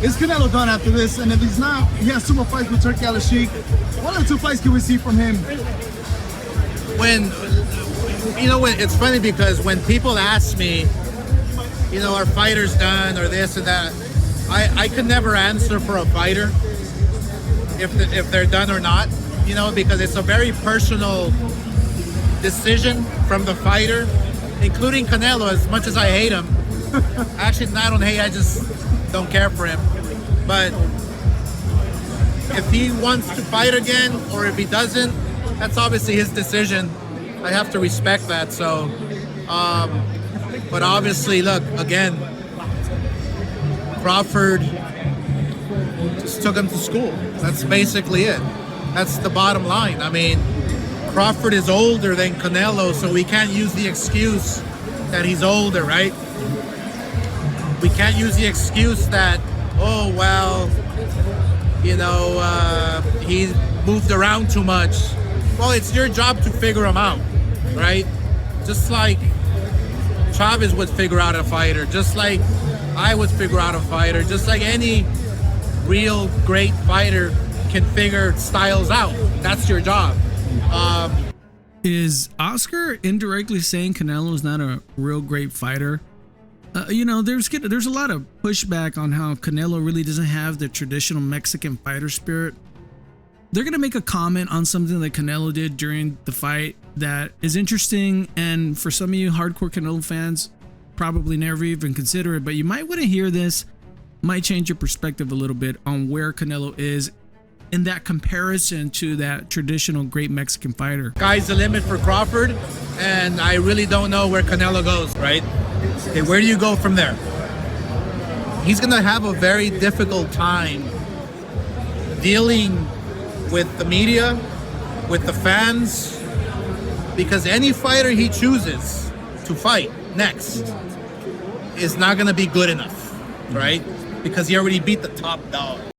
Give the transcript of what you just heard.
Is Canelo done after this? And if he's not, he has 2 more fights with Turki Al-Sheikh. What other 2 fights can we see from him? When, it's funny because when people ask me, are fighters done or this and that, I could never answer for a fighter if they're done or not, because it's a very personal decision from the fighter, including Canelo. As much as I hate him, actually, I don't hate, I just don't care for him. But if he wants to fight again or if he doesn't, that's obviously his decision. I have to respect that. So, but obviously, look, again, Crawford just took him to school. That's basically it. That's the bottom line. I mean, Crawford is older than Canelo, so we can't use the excuse that he's older, right? We can't use the excuse that, oh, well, he moved around too much. Well, it's your job to figure him out, right? Just like Chavez would figure out a fighter, just like I would figure out a fighter, just like any real great fighter can figure styles out. That's your job. Is Oscar indirectly saying Canelo is not a real great fighter? There's a lot of pushback on how Canelo really doesn't have the traditional Mexican fighter spirit. They're going to make a comment on something that Canelo did during the fight that is interesting, and for some of you hardcore Canelo fans, probably never even consider it, but you might want to hear this. Might change your perspective a little bit on where Canelo is in that comparison to that traditional great Mexican fighter. Sky's the limit for Crawford, and I really don't know where Canelo goes, right? Okay, where do you go from there? He's going to have a very difficult time dealing with the media, with the fans, because any fighter he chooses to fight next is not going to be good enough, right? Because he already beat the top dog.